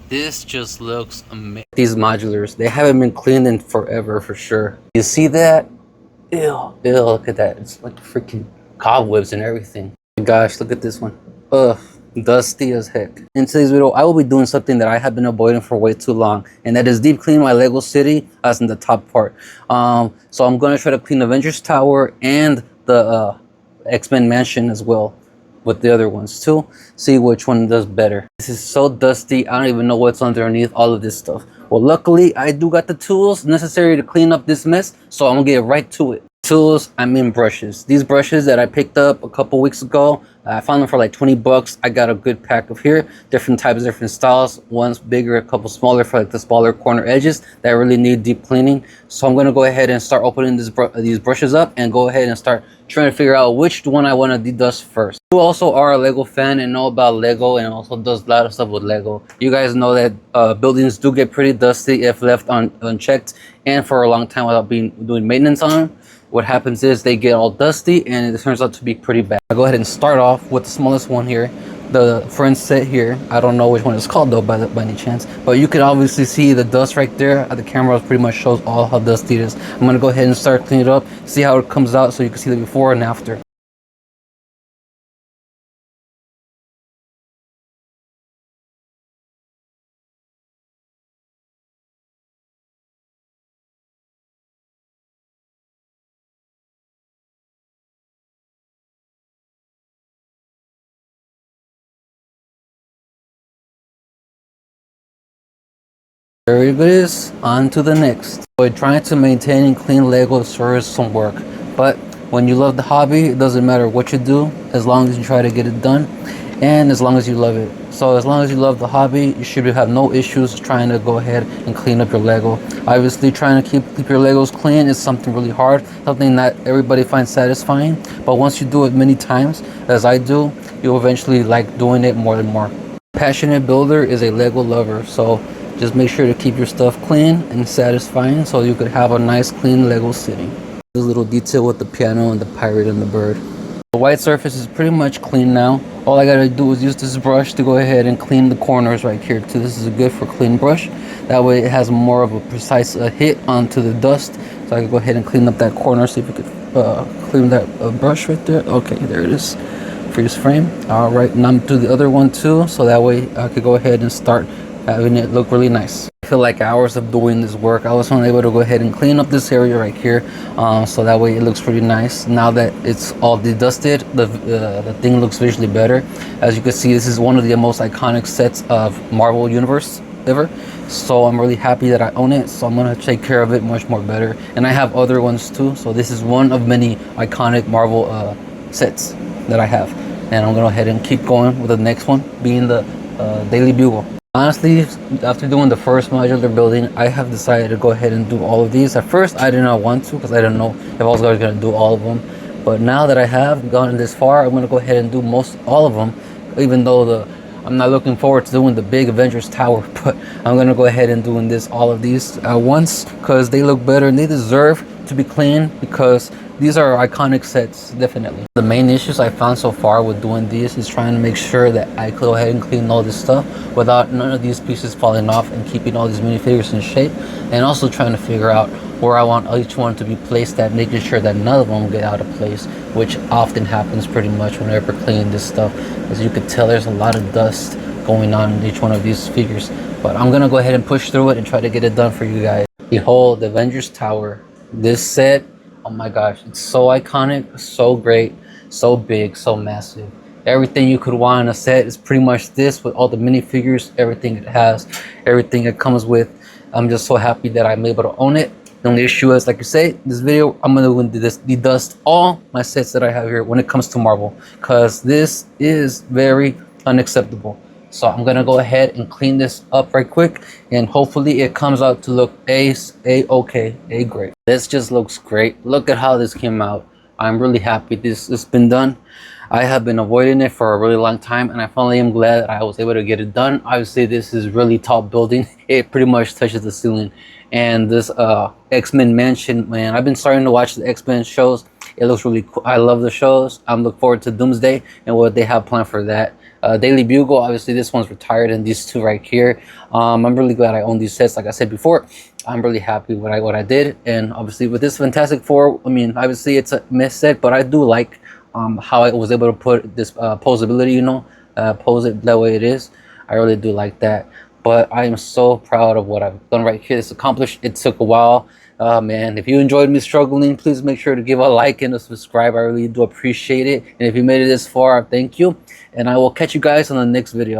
This just looks amazing. These modulars, they haven't been cleaned in forever for sure. You see that? Ew, ew, look at that. It's like freaking cobwebs and everything. Oh my gosh, look at this one. Ugh, dusty as heck. In today's video, I will be doing something that I have been avoiding for way too long, and that is deep cleaning my Lego city, as in the top part. So I'm gonna try to clean Avengers Tower and the X-Men Mansion as well, with the other ones too, see which one does better. This is so dusty, I don't even know what's underneath all of this stuff. Well, luckily I do got the tools necessary to clean up this mess, so I'm gonna get right to it. Tools, I mean brushes. These brushes that I picked up a couple weeks ago, I found them for like 20 bucks. I got a good pack of here, different types, different styles. One's bigger, a couple smaller for like the smaller corner edges that really need deep cleaning. So I'm gonna go ahead and start opening these brushes up and go ahead and start trying to figure out which one I want to dedust first. You also are a Lego fan and know about Lego and also does a lot of stuff with Lego. You guys know that buildings do get pretty dusty if left unchecked and for a long time without doing maintenance on them. What happens is they get all dusty and it turns out to be pretty bad. I'll go ahead and start off with the smallest one here, the front set here. I don't know which one it's called though by any chance, but you can obviously see the dust right there. The camera pretty much shows all how dusty it is. I'm gonna go ahead and start cleaning it up, see how it comes out so you can see the before and after. There it is, on to the next. So trying to maintain and clean Lego serves some work, but when you love the hobby, it doesn't matter what you do, as long as you try to get it done, and as long as you love it. So as long as you love the hobby, you should have no issues trying to go ahead and clean up your Lego. Obviously, trying to keep your Legos clean is something really hard, something that everybody finds satisfying, but once you do it many times, as I do, you'll eventually like doing it more and more. Passionate builder is a Lego lover, so just make sure to keep your stuff clean and satisfying so you could have a nice clean Lego city. This little detail with the piano and the pirate and the bird. The white surface is pretty much clean now. All I gotta do is use this brush to go ahead and clean the corners right here too. This is a good for clean brush. That way it has more of a precise hit onto the dust. So I can go ahead and clean up that corner. See if we could clean that brush right there. Okay, there it is. Freeze frame. All right, now I'm do the other one too. So that way I could go ahead and start having it look really nice. I feel like hours of doing this work. I was only able to go ahead and clean up this area right here, so that way it looks pretty nice. Now that it's all dedusted, the thing looks visually better. As you can see, this is one of the most iconic sets of Marvel Universe ever. So I'm really happy that I own it. So I'm gonna take care of it much more better. And I have other ones too. So this is one of many iconic Marvel sets that I have. And I'm gonna go ahead and keep going with the next one, being the Daily Bugle. Honestly, after doing the first modular building, I have decided to go ahead and do all of these. At first, I did not want to because I didn't know if I was going to do all of them. But now that I have gotten this far, I'm going to go ahead and do all of them. Even though I'm not looking forward to doing the big Avengers Tower, but I'm going to go ahead and doing all of these at once because they look better and they deserve to be clean because these are iconic sets, definitely. The main issues I found so far with doing these is trying to make sure that I go ahead and clean all this stuff without none of these pieces falling off and keeping all these minifigures in shape, and also trying to figure out where I want each one to be placed at, making sure that none of them get out of place, which often happens pretty much whenever cleaning this stuff. As you can tell, there's a lot of dust going on in each one of these figures, but I'm gonna go ahead and push through it and try to get it done for you guys. Behold, the Avengers Tower. This set, oh my gosh, it's so iconic, so great, so big, so massive. Everything you could want in a set is pretty much this, with all the minifigures, everything it has, everything it comes with. I'm just so happy that I'm able to own it. The only issue is, like I say, this video, I'm gonna dedust all my sets that I have here when it comes to Marvel, because this is very unacceptable. So I'm gonna go ahead and clean this up right quick, and hopefully it comes out to look A-okay, great. This just looks great. Look at how this came out. I'm really happy this has been done. I have been avoiding it for a really long time, and I finally am glad that I was able to get it done. Obviously, this is really tall building. It pretty much touches the ceiling. And this X-Men Mansion, man, I've been starting to watch the X-Men shows. It looks really cool. I love the shows. I'm looking forward to Doomsday and what they have planned for that. Daily Bugle, obviously this one's retired, and these two right here. I'm really glad I own these sets. Like I said before, I'm really happy with what I did. And obviously with this Fantastic Four, I mean, obviously it's a miss set, but I do like how I was able to put this posability, you know, pose it the way it is. I really do like that. But I am so proud of what I've done right here. This accomplished. It took a while. Man, if you enjoyed me struggling, please make sure to give a like and a subscribe. I really do appreciate it. And if you made it this far, thank you. And I will catch you guys on the next video.